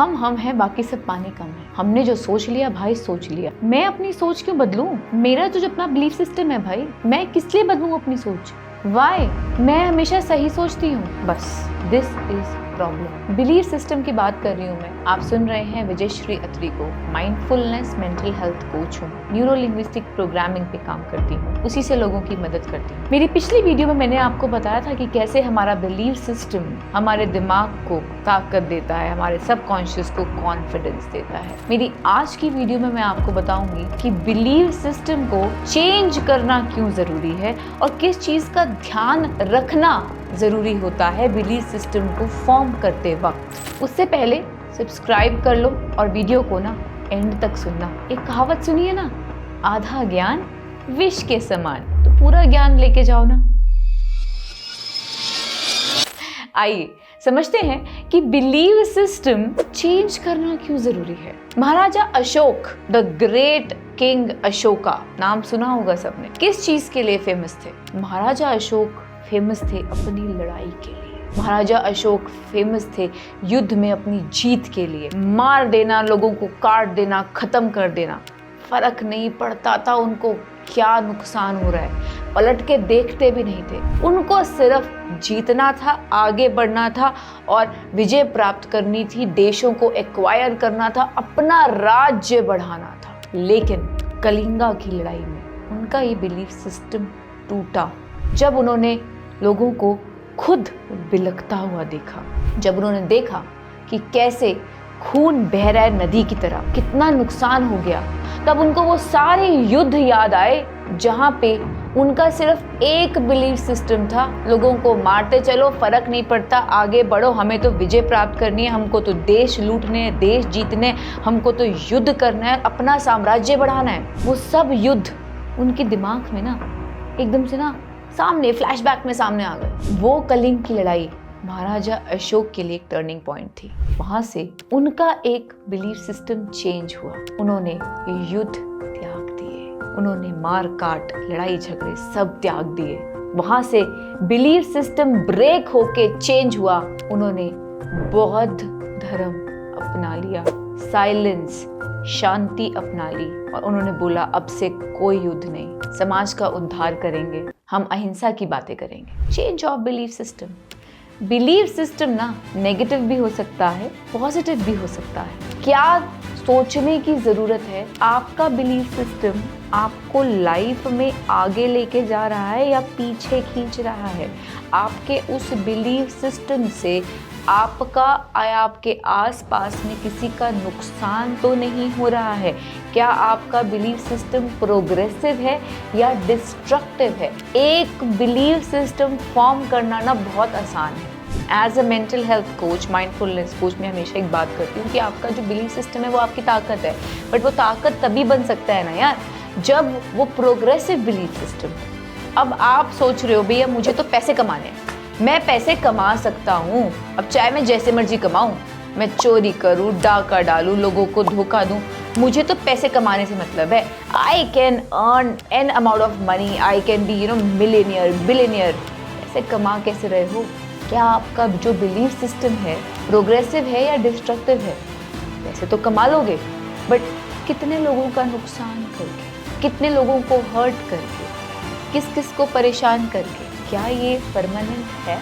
हम हैं, बाकी सब पानी कम है। हमने जो सोच लिया भाई सोच लिया। मैं अपनी सोच क्यों बदलूं? मेरा जो अपना बिलीफ सिस्टम है भाई, मैं किस लिए बदलूं अपनी सोच? वाई? मैं हमेशा सही सोचती हूँ, बस this is problem. Belief system की बात कर रही हूँ मैं। आप सुन रहे हैं विजय श्री अत्री को। माइंडफुलनेस मेंटल हेल्थ कोच हूँ, न्यूरो लिंग्विस्टिक प्रोग्रामिंग पे काम करती हूँ, उसी से लोगों की मदद करती हूँ। मेरी पिछली वीडियो में मैंने आपको बताया था कि कैसे हमारा बिलीफ सिस्टम हमारे दिमाग को ताकत देता है, हमारे सबकॉन्शियस को कॉन्फिडेंस देता है। मेरी आज की वीडियो में मैं आपको बताऊंगी कि बिलीफ सिस्टम को चेंज करना क्यों जरूरी है और किस चीज का ध्यान रखना जरूरी होता है बिलीफ सिस्टम को फॉर्म करते वक्त। उससे पहले सब्सक्राइब कर लो और वीडियो को ना एंड तक सुनना। एक कहावत सुनिए ना, आधा ज्ञान विष के समान, तो पूरा ज्ञान लेके जाओ ना। आइए समझते हैं कि बिलीव सिस्टम चेंज करना क्यों जरूरी है। Maharaja Ashok, the great king Ashoka, नाम सुना होगा सबने। किस चीज के लिए फेमस थे? महाराजा अशोक फेमस थे अपनी लड़ाई के लिए। महाराजा अशोक फेमस थे युद्ध में अपनी जीत के लिए। मार देना, लोगों को काट देना, खत्म कर देना, फर्क नहीं पड़ता था उनको क्या नुकसान हो रहा है, पलट के देखते भी नहीं थे। उनको सिर्फ जीतना था, आगे बढ़ना था और विजय प्राप्त करनी थी, देशों को एक्वायर करना था, अपना राज्य बढ़ाना था। लेकिन कलिंगा की लड़ाई में उनका ये बिलीफ सिस्टम टूटा जब उन्होंने लोगों को खुद बिलखता हुआ देखा। जब उन्होंने देखा कि कैसे खून बह रहा है नदी की तरह, कितना नुकसान हो गया, तब उनको वो सारे युद्ध याद आए जहां पे उनका सिर्फ एक बिलीफ सिस्टम था, लोगों को मारते चलो, फर्क नहीं पड़ता, आगे बढ़ो, हमें तो विजय प्राप्त करनी है, हमको तो देश लूटने हैं, देश जीतने, हमको तो युद्ध करना है, अपना साम्राज्य बढ़ाना है। वो सब युद्ध उनके दिमाग में ना एकदम से ना सामने फ्लैशबैक में सामने आ गए। वो कलिंग की लड़ाई महाराजा अशोक के लिए एक टर्निंग पॉइंट थी। वहां से उनका एक बिलीफ सिस्टम चेंज हुआ। उन्होंने युद्ध त्याग दिए, उन्होंने मार काट, लड़ाई झगड़े सब त्याग दिए। वहां से बिलीफ सिस्टम ब्रेक होके चेंज हुआ। उन्होंने बौद्ध धर्म अपना लिया, साइलेंस, शांति अपना ली और उन्होंने बोला अब से कोई युद्ध नहीं, समाज का उद्धार करेंगे, हम अहिंसा की बातें करेंगे। Change of belief system. Belief system ना नेगेटिव भी हो सकता है, पॉजिटिव भी हो सकता है। क्या सोचने की जरूरत है? आपका बिलीफ सिस्टम आपको लाइफ में आगे लेके जा रहा है या पीछे खींच रहा है? आपके उस बिलीफ सिस्टम से आपका या आपके आसपास में किसी का नुकसान तो नहीं हो रहा है? क्या आपका बिलीफ सिस्टम प्रोग्रेसिव है या डिस्ट्रक्टिव है? एक बिलीफ सिस्टम फॉर्म करना ना बहुत आसान है। As a mental health coach, mindfulness coach, मैं हमेशा एक बात करती हूँ कि आपका जो बिलीफ सिस्टम है वो आपकी ताकत है, बट वो ताकत तभी बन सकता है ना यार जब वो प्रोग्रेसिव बिलीफ सिस्टम। अब आप सोच रहे हो भैया मुझे तो पैसे कमाने हैं, मैं पैसे कमा सकता हूँ, अब चाहे मैं जैसे मर्जी कमाऊँ, मैं चोरी करूँ, डाका डालूँ, लोगों को धोखा दूँ, मुझे तो पैसे कमाने से मतलब है। I can earn an amount of money, I can be millionaire, billionaire. पैसे कमा कैसे रहे हो? क्या आपका जो बिलीफ सिस्टम है प्रोग्रेसिव है या डिस्ट्रक्टिव है? पैसे तो कमा लोगे, बट कितने लोगों का नुकसान करके, कितने लोगों को हर्ट करके, किस किस को परेशान करके? क्या ये परमानेंट है?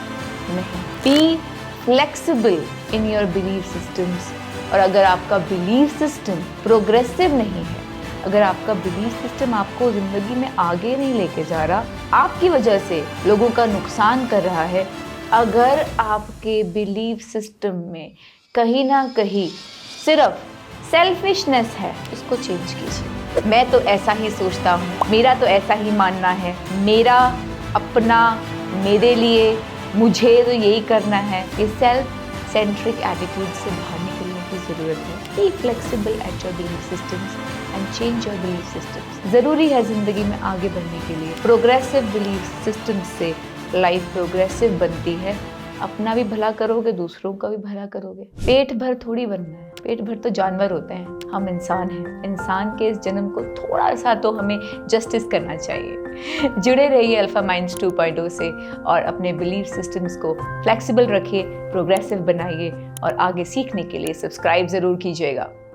नहीं। Be flexible in your belief systems. और अगर आपका बिलीफ सिस्टम प्रोग्रेसिव नहीं है, अगर आपका बिलीफ सिस्टम आपको जिंदगी में आगे नहीं लेके जा रहा, आपकी वजह से लोगों का नुकसान कर रहा है, अगर आपके बिलीफ सिस्टम में कहीं ना कहीं सिर्फ सेल्फिशनेस है, इसको चेंज कीजिए। मैं तो ऐसा ही सोचता हूँ, मेरा तो ऐसा ही मानना है, मेरा अपना, मेरे लिए, मुझे तो यही करना है, ये सेल्फ सेंट्रिक एटीट्यूड से बाहर निकलने की ज़रूरत है। Be flexible at your belief systems and change your belief systems. ज़रूरी है ज़िंदगी में आगे बढ़ने के लिए। प्रोग्रेसिव बिलीफ सिस्टम से लाइफ प्रोग्रेसिव बनती है। अपना भी भला करोगे, दूसरों का भी भला करोगे। पेट भर थोड़ी बनना है, पेट भर तो जानवर होते हैं। हम इंसान हैं, इंसान के इस जन्म को थोड़ा सा तो हमें जस्टिस करना चाहिए। जुड़े रहिए अल्फा माइंड्स 2.0 से और अपने बिलीफ सिस्टम्स को फ्लेक्सिबल रखिए, प्रोग्रेसिव बनाइए और आगे सीखने के लिए सब्सक्राइब ज़रूर कीजिएगा।